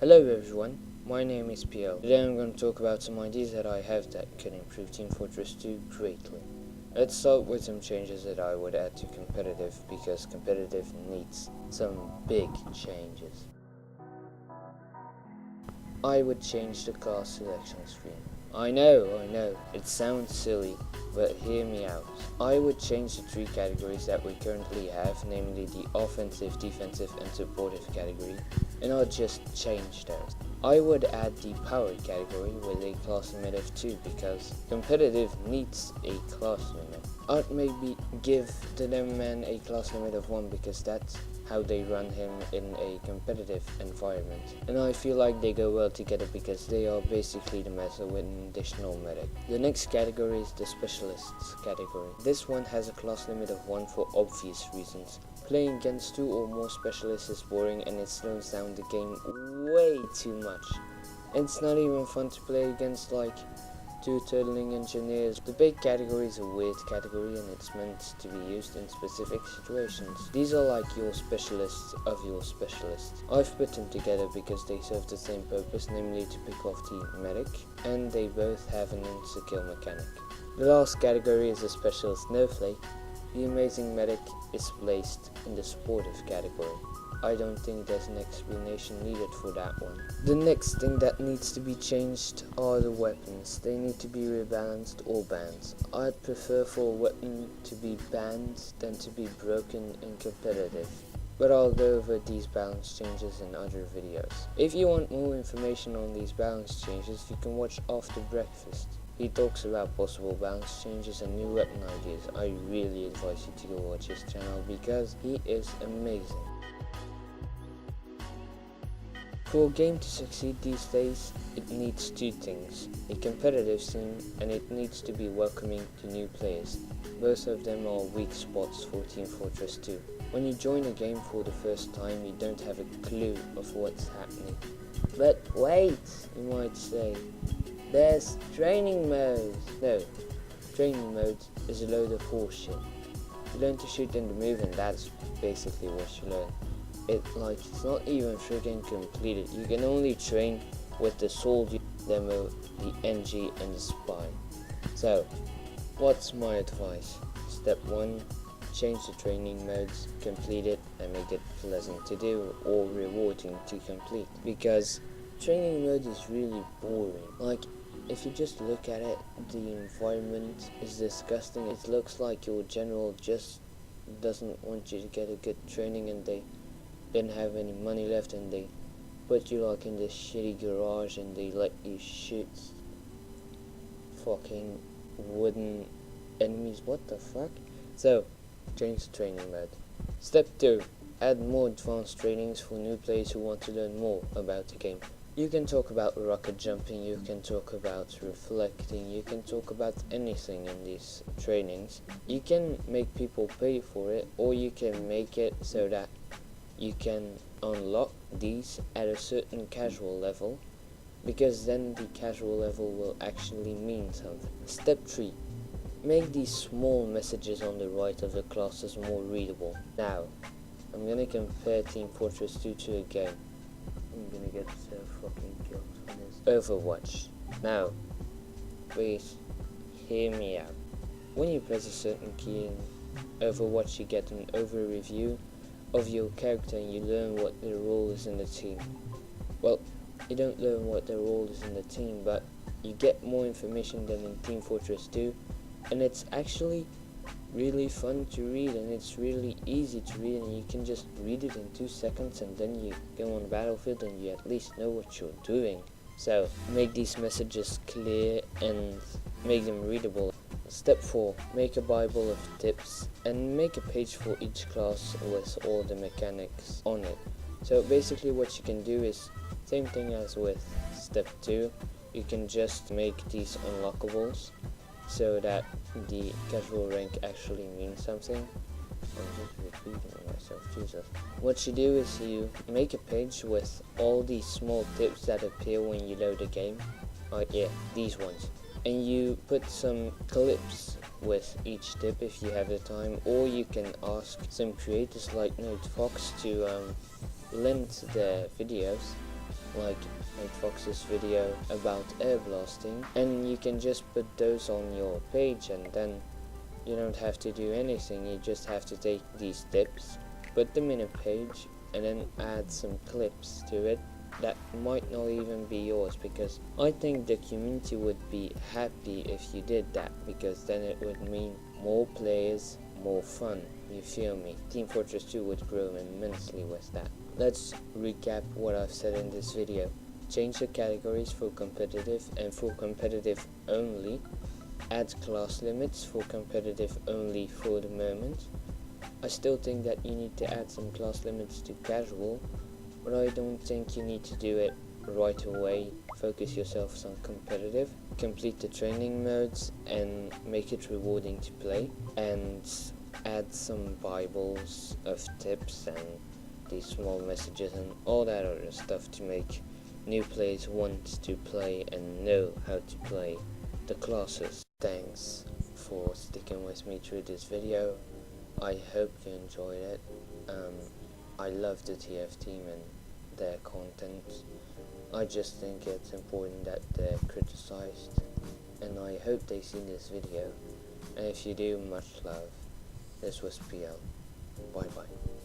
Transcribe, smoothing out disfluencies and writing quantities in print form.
Hello everyone, my name is PL. Today I'm going to talk about some ideas that I have that can improve Team Fortress 2 greatly. Let's start with some changes that I would add to competitive, because competitive needs some big changes. I would change the class selection screen. I know, it sounds silly, but hear me out. I would change the three categories that we currently have, namely the offensive, defensive and supportive category, and I'll just change those. I would add the power category with a class limit of 2 because competitive needs a class limit. I'd maybe give the Lemon a class limit of 1 because that's how they run him in a competitive environment. And I feel like they go well together because they are basically the meta with an additional medic. The next category is the specialists category. This one has a class limit of 1 for obvious reasons. Playing against 2 or more specialists is boring and it slows down the game way too much. It's not even fun to play against like 2 turtling engineers. The big category is a weird category and it's meant to be used in specific situations. These are like your specialists of your specialists. I've put them together because they serve the same purpose, namely to pick off the medic, and they both have an insta-kill mechanic. The last category is a special snowflake. The amazing medic is placed in the supportive category. I don't think there's an explanation needed for that one. The next thing that needs to be changed are the weapons. They need to be rebalanced or banned. I'd prefer for a weapon to be banned than to be broken in competitive. But I'll go over these balance changes in other videos. If you want more information on these balance changes, you can watch After Breakfast. He talks about possible balance changes and new weapon ideas. I really advise you to go watch his channel because he is amazing. For a game to succeed these days, it needs 2 things: a competitive scene, and it needs to be welcoming to new players. Both of them are weak spots for Team Fortress 2. When you join a game for the first time, you don't have a clue of what's happening. But wait, you might say, there's training modes. No, training mode is a load of horseshit. You learn to shoot and move, and that's basically what you learn. It's not even friggin' completed. You can only train with the soldier, demo, the NG and the spy. So, what's my advice? Step 1, change the training modes, complete it and make it pleasant to do or rewarding to complete. Because training mode is really boring. If you just look at it, the environment is disgusting. It looks like your general just doesn't want you to get a good training and they didn't have any money left and they put you in this shitty garage and they let you shoot fucking wooden enemies. What the fuck? So, change the training mode. Step 2, add more advanced trainings for new players who want to learn more about the game. You can talk about rocket jumping, you can talk about reflecting, you can talk about anything in these trainings. You can make people pay for it, or you can make it so that you can unlock these at a certain casual level, because then the casual level will actually mean something. Step 3. Make these small messages on the right of the classes more readable. Now, I'm gonna compare Team Fortress 2 to a game. I'm gonna get so fucking killed for this. Overwatch. Now, please, hear me out. When you press a certain key in Overwatch, you get an overview of your character and you learn what their role is in the team. Well, you don't learn what their role is in the team, but you get more information than in Team Fortress 2, and it's actually really fun to read and it's really easy to read, and you can just read it in 2 seconds and then you go on the battlefield and you at least know what you're doing. So, make these messages clear and make them readable. Step 4. Make a Bible of tips and make a page for each class with all the mechanics on it. So basically what you can do is same thing as with step 2. You can just make these unlockables so that the casual rank actually means something. I'm just repeating myself, Jesus. What you do is you make a page with all these small tips that appear when you load a game. Yeah, these ones. And you put some clips with each tip if you have the time, or you can ask some creators like Fox to lend their videos like Fox's video about air blasting, and you can just put those on your page, and then you don't have to do anything. You just have to take these tips, put them in a page, and then add some clips to it that might not even be yours, because I think the community would be happy if you did that, because then it would mean more players, more fun, you feel me? Team Fortress 2 would grow immensely with that. Let's recap what I've said in this video. Change the categories for competitive and for competitive only. Add class limits for competitive only for the moment. I still think that you need to add some class limits to casual, but I don't think you need to do it right away. Focus yourself on competitive. Complete the training modes and make it rewarding to play, and add some bibles of tips and these small messages and all that other stuff to make new players want to play and know how to play the classes. Thanks for sticking with me through this video. I hope you enjoyed it. I love the TF team and their content. I just think it's important that they're criticized, and I hope they see this video. And if you do, much love. This was PL. Bye bye.